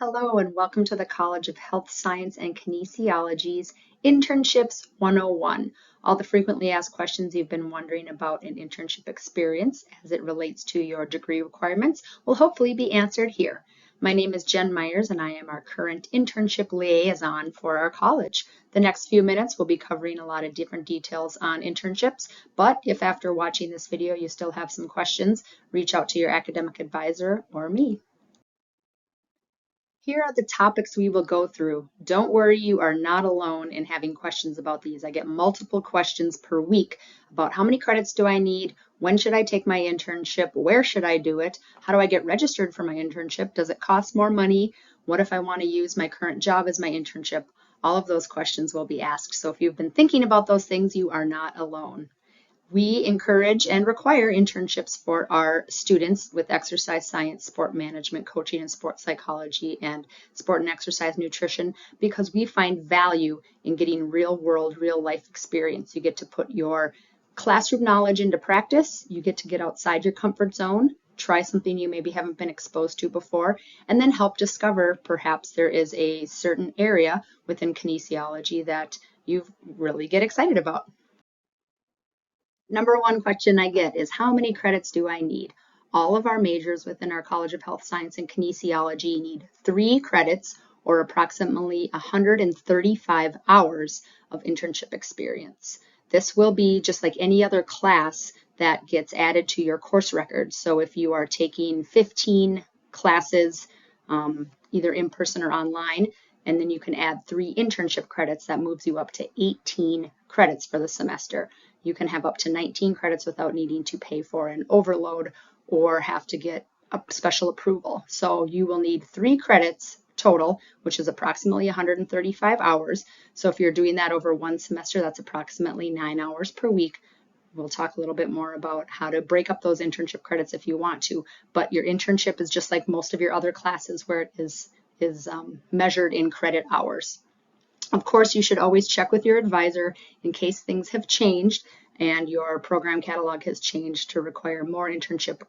Hello and welcome to the College of Health Science and Kinesiology's Internships 101. All the frequently asked questions you've been wondering about an internship experience as it relates to your degree requirements will hopefully be answered here. My name is Jen Myers and I am our current internship liaison for our college. The next few minutes we'll be covering a lot of different details on internships, but if after watching this video you still have some questions, reach out to your academic advisor or me. Here are the topics we will go through. Don't worry, you are not alone in having questions about these. I get multiple questions per week about how many credits do I need, when should I take my internship, where should I do it, how do I get registered for my internship, does it cost more money, what if I want to use my current job as my internship? All of those questions will be asked. So if you've been thinking about those things, you are not alone. We encourage and require internships for our students with exercise science, sport management, coaching and sport psychology, and sport and exercise nutrition because we find value in getting real world, real life experience. You get to put your classroom knowledge into practice. You get to get outside your comfort zone, try something you maybe haven't been exposed to before, and then help discover perhaps there is a certain area within kinesiology that you really get excited about. Number one question I get is how many credits do I need? All of our majors within our College of Health Science and Kinesiology need 3 credits or approximately 135 hours of internship experience. This will be just like any other class that gets added to your course record. So if you are taking 15 classes, either in person or online, and then you can add 3 internship credits, that moves you up to 18 credits for the semester. You can have up to 19 credits without needing to pay for an overload or have to get a special approval. So you will need 3 credits total, which is approximately 135 hours. So if you're doing that over one semester, that's approximately 9 hours per week. We'll talk a little bit more about how to break up those internship credits if you want to, but your internship is just like most of your other classes where it is measured in credit hours. Of course, you should always check with your advisor in case things have changed and your program catalog has changed to require more internship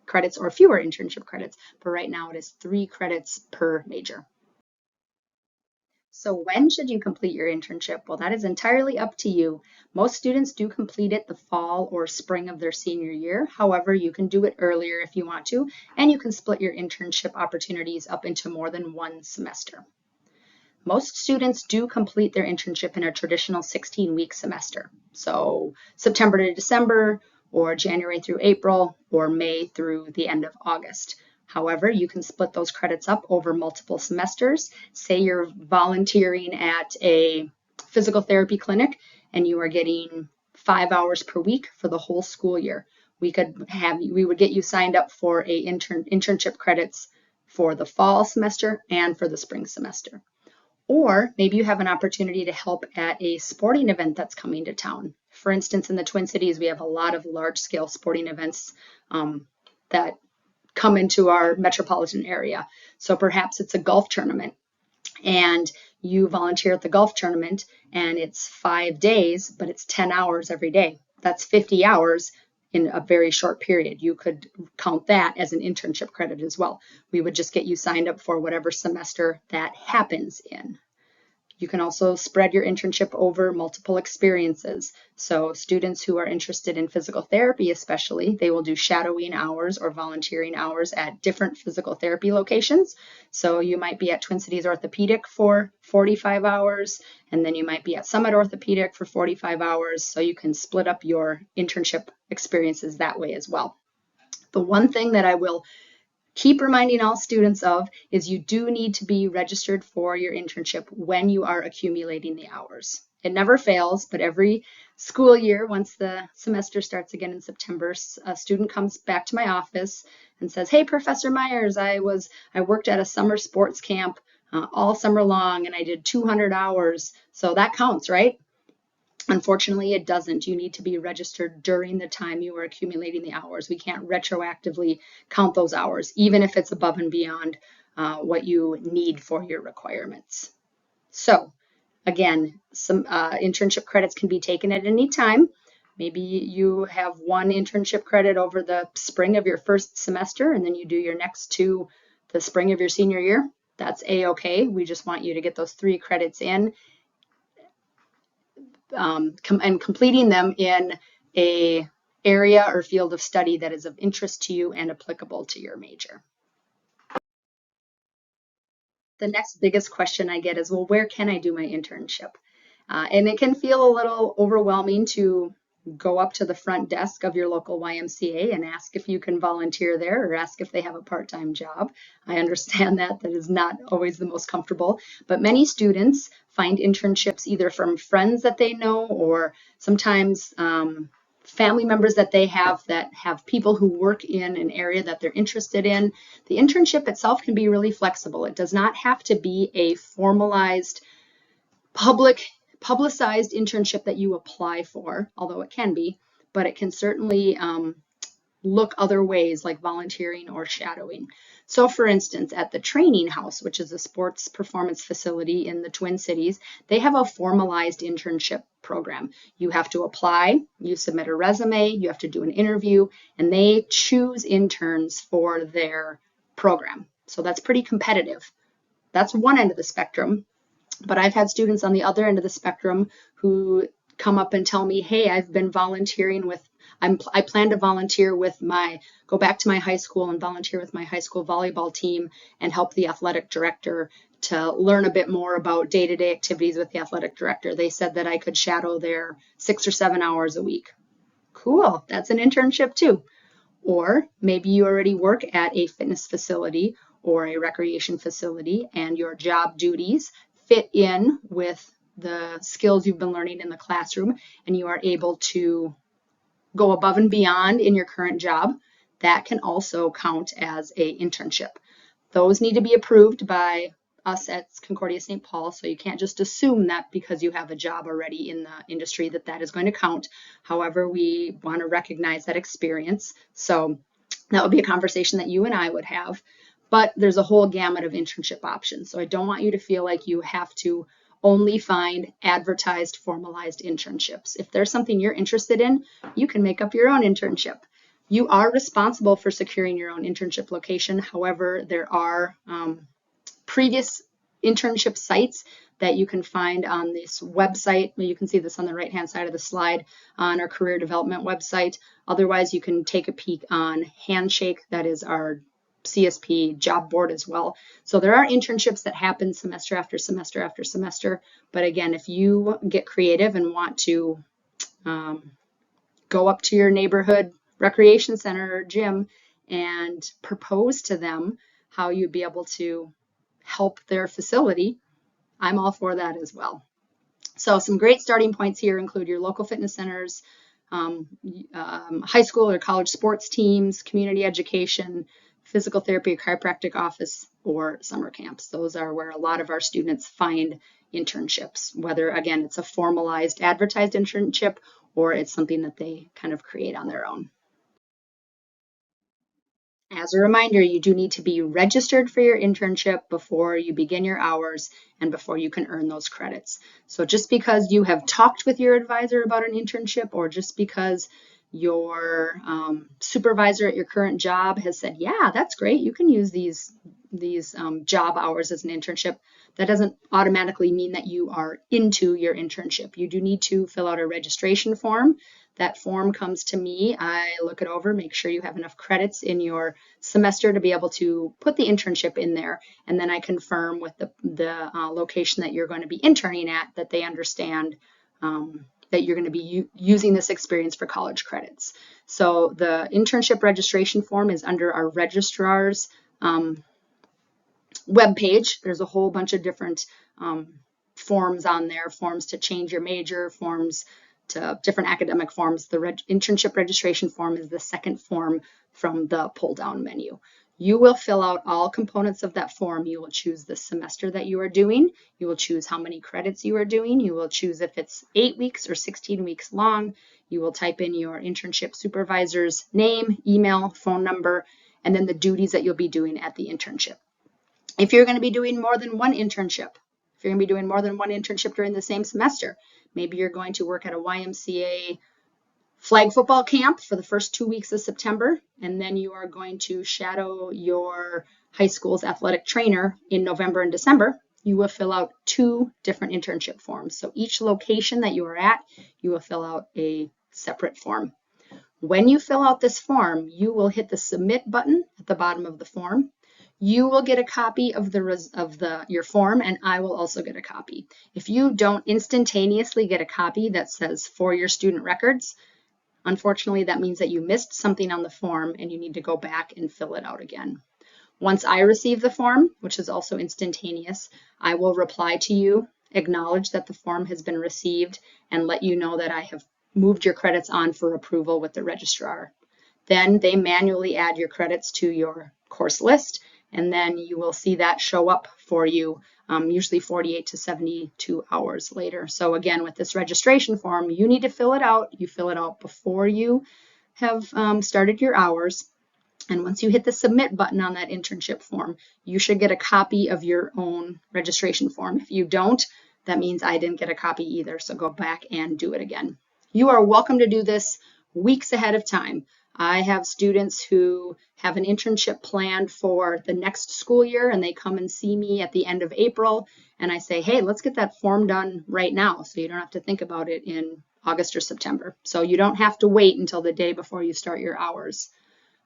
credits or fewer internship credits. But right now it is 3 credits per major. So when should you complete your internship? Well, that is entirely up to you. Most students do complete it the fall or spring of their senior year. However, you can do it earlier if you want to, and you can split your internship opportunities up into more than one semester. Most students do complete their internship in a traditional 16-week semester. So September to December, or January through April, or May through the end of August. However, you can split those credits up over multiple semesters. Say you're volunteering at a physical therapy clinic and you are getting 5 hours per week for the whole school year. We would get you signed up for a internship credits for the fall semester and for the spring semester. Or maybe you have an opportunity to help at a sporting event that's coming to town. For instance, in the Twin Cities, we have a lot of large-scale sporting events that come into our metropolitan area. So perhaps it's a golf tournament and you volunteer at the golf tournament and it's 5 days, but it's 10 hours every day. That's 50 hours in a very short period. You could count that as an internship credit as well. We would just get you signed up for whatever semester that happens in. You can also spread your internship over multiple experiences. So students who are interested in physical therapy especially, they will do shadowing hours or volunteering hours at different physical therapy locations. So you might be at Twin Cities Orthopedic for 45 hours, and then you might be at Summit Orthopedic for 45 hours. So you can split up your internship experiences that way as well. The one thing that I will keep reminding all students of is you do need to be registered for your internship when you are accumulating the hours. It never fails, but every school year, once the semester starts again in September, a student comes back to my office and says, "Hey, Professor Myers, I worked at a summer sports camp all summer long and I did 200 hours. So that counts, right?" Unfortunately, it doesn't. You need to be registered during the time you are accumulating the hours. We can't retroactively count those hours, even if it's above and beyond what you need for your requirements. So again, some internship credits can be taken at any time. Maybe you have 1 internship credit over the spring of your first semester, and then you do your next 2 the spring of your senior year. that's a-okay. We just want you to get those 3 credits in and completing them in a area or field of study that is of interest to you and applicable to your major. The next biggest question I get is, well, where can I do my internship? And it can feel a little overwhelming to go up to the front desk of your local YMCA and ask if you can volunteer there or ask if they have a part-time job. I understand that is not always the most comfortable, but many students find internships either from friends that they know or sometimes family members that they have people who work in an area that they're interested in. The internship itself can be really flexible. It does not have to be a formalized publicized internship that you apply for, although it can be, but it can certainly look other ways like volunteering or shadowing. So for instance, at the Training House, which is a sports performance facility in the Twin Cities, they have a formalized internship program. You have to apply, you submit a resume, you have to do an interview, and they choose interns for their program. So that's pretty competitive. That's one end of the spectrum. But I've had students on the other end of the spectrum who come up and tell me, hey, I've been volunteering with, I plan to volunteer with go back to my high school and volunteer with my high school volleyball team and help the athletic director to learn a bit more about day-to-day activities with the athletic director. They said that I could shadow there 6 or 7 hours a week. Cool, that's an internship too. Or maybe you already work at a fitness facility or a recreation facility and your job duties fit in with the skills you've been learning in the classroom and you are able to go above and beyond in your current job. That can also count as an internship. Those need to be approved by us at Concordia St. Paul, so you can't just assume that because you have a job already in the industry that is going to count. However, we want to recognize that experience. So that would be a conversation that you and I would have. But there's a whole gamut of internship options. So I don't want you to feel like you have to only find advertised, formalized internships. If there's something you're interested in, you can make up your own internship. You are responsible for securing your own internship location. However, there are previous internship sites that you can find on this website. You can see this on the right-hand side of the slide on our career development website. Otherwise, you can take a peek on Handshake. That is our CSP job board as well. So there are internships that happen semester after semester after semester. But again, if you get creative and want to go up to your neighborhood recreation center or gym and propose to them how you'd be able to help their facility, I'm all for that as well. So some great starting points here include your local fitness centers, high school or college sports teams, community education, physical therapy, chiropractic office, or summer camps. Those are where a lot of our students find internships, whether, again, it's a formalized advertised internship or it's something that they kind of create on their own. As a reminder, you do need to be registered for your internship before you begin your hours and before you can earn those credits. So just because you have talked with your advisor about an internship or just because your supervisor at your current job has said, yeah, that's great, you can use these job hours as an internship, that doesn't automatically mean that you are into your internship. You do need to fill out a registration form. That form comes to me, I look it over, make sure you have enough credits in your semester to be able to put the internship in there, and then I confirm with the location that you're going to be interning at that they understand that you're going to be using this experience for college credits. So the internship registration form is under our registrar's webpage. There's a whole bunch of different forms on there, forms to change your major, forms to different academic forms. The internship registration form is the second form from the pull-down menu. You will fill out all components of that form. You will choose the semester that you are doing. You will choose how many credits you are doing. You will choose if it's 8 weeks or 16 weeks long. You will type in your internship supervisor's name, email, phone number, and then the duties that you'll be doing at the internship. If you're going to be doing more than one internship, during the same semester, maybe you're going to work at a YMCA flag football camp for the first 2 weeks of September, and then you are going to shadow your high school's athletic trainer in November and December, you will fill out 2 different internship forms. So each location that you are at, you will fill out a separate form. When you fill out this form, you will hit the submit button at the bottom of the form. You will get a copy of your form, and I will also get a copy. If you don't instantaneously get a copy that says for your student records, unfortunately, that means that you missed something on the form and you need to go back and fill it out again. Once I receive the form, which is also instantaneous, I will reply to you, acknowledge that the form has been received, and let you know that I have moved your credits on for approval with the registrar. Then they manually add your credits to your course list, and then you will see that show up for you usually 48 to 72 hours later. So again, with this registration form, you need to fill it out. You fill it out before you have started your hours. And once you hit the submit button on that internship form, you should get a copy of your own registration form. If you don't, that means I didn't get a copy either. So go back and do it again. You are welcome to do this weeks ahead of time. I have students who have an internship planned for the next school year, and they come and see me at the end of April, and I say, hey, let's get that form done right now so you don't have to think about it in August or September. So you don't have to wait until the day before you start your hours.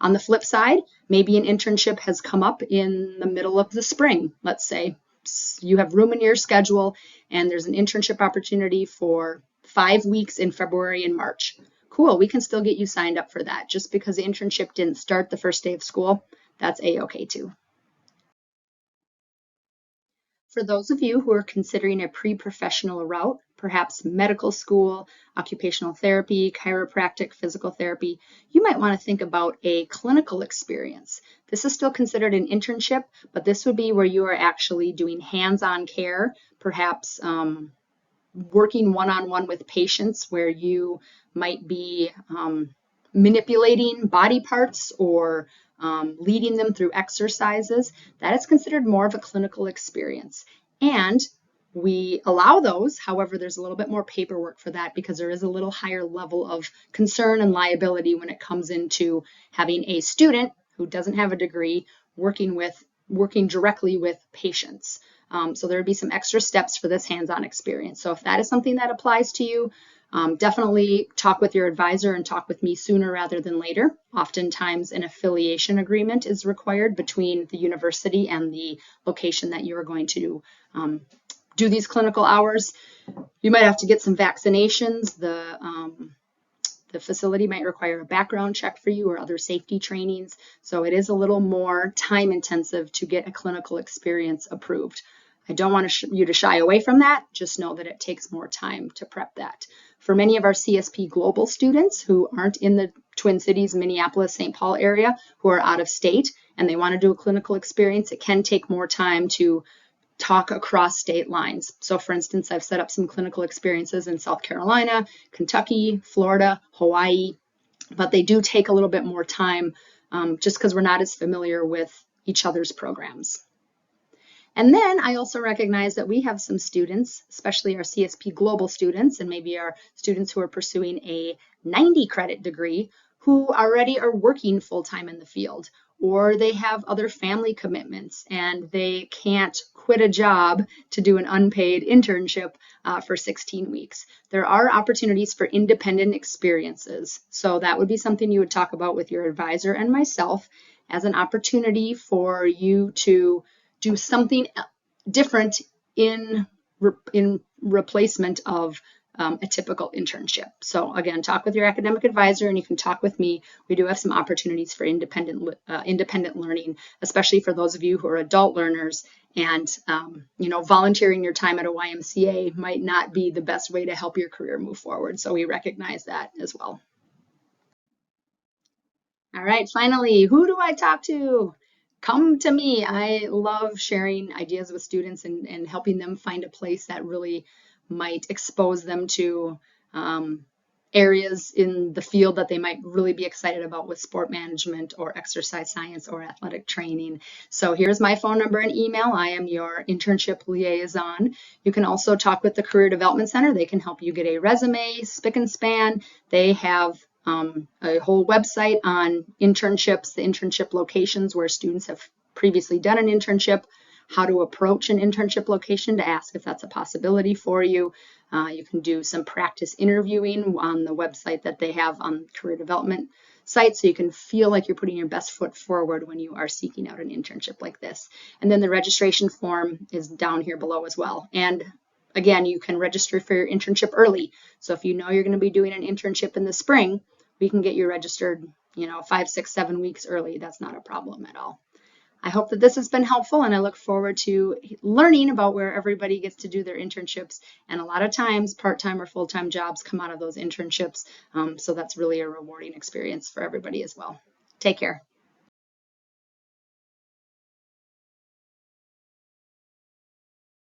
On the flip side, maybe an internship has come up in the middle of the spring, let's say. You have room in your schedule, and there's an internship opportunity for 5 weeks in February and March. Cool, we can still get you signed up for that. Just because the internship didn't start the first day of school, that's a-okay too. For those of you who are considering a pre-professional route, perhaps medical school, occupational therapy, chiropractic, physical therapy, you might want to think about a clinical experience. This is still considered an internship, but this would be where you are actually doing hands-on care, perhaps working one-on-one with patients where you might be manipulating body parts or leading them through exercises. That is considered more of a clinical experience. And we allow those, however, there's a little bit more paperwork for that because there is a little higher level of concern and liability when it comes into having a student who doesn't have a degree working directly with patients. So there would be some extra steps for this hands-on experience. So if that is something that applies to you, definitely talk with your advisor and talk with me sooner rather than later. Oftentimes an affiliation agreement is required between the university and the location that you're going to do these clinical hours. You might have to get some vaccinations. The facility might require a background check for you or other safety trainings. So it is a little more time intensive to get a clinical experience approved. I don't want you to shy away from that. Just know that it takes more time to prep that. For many of our CSP Global students who aren't in the Twin Cities, Minneapolis, St. Paul area, who are out of state and they want to do a clinical experience, it can take more time to talk across state lines. So for instance, I've set up some clinical experiences in South Carolina, Kentucky, Florida, Hawaii, but they do take a little bit more time just because we're not as familiar with each other's programs. And then I also recognize that we have some students, especially our CSP Global students, and maybe our students who are pursuing a 90 credit degree, who already are working full-time in the field, or they have other family commitments and they can't quit a job to do an unpaid internship for 16 weeks. There are opportunities for independent experiences. So that would be something you would talk about with your advisor and myself as an opportunity for you to do something different in replacement of a typical internship. So again, talk with your academic advisor and you can talk with me. We do have some opportunities for independent learning, especially for those of you who are adult learners and volunteering your time at a YMCA might not be the best way to help your career move forward. So we recognize that as well. All right, finally, who do I talk to? Come to me. I love sharing ideas with students and helping them find a place that really might expose them to areas in the field that they might really be excited about with sport management or exercise science or athletic training. So here's my phone number and email. I am your internship liaison. You can also talk with the Career Development Center. They can help you get a resume, spick and span. They have a whole website on internships, the internship locations where students have previously done an internship, how to approach an internship location to ask if that's a possibility for you. You can do some practice interviewing on the website that they have on career development site, so you can feel like you're putting your best foot forward when you are seeking out an internship like this. And then the registration form is down here below as well. And again, you can register for your internship early. So if you know you're going to be doing an internship in the spring, we can get you registered, 5, 6, 7 weeks early. That's not a problem at all. I hope that this has been helpful, and I look forward to learning about where everybody gets to do their internships. And a lot of times, part-time or full-time jobs come out of those internships. So that's really a rewarding experience for everybody as well. Take care.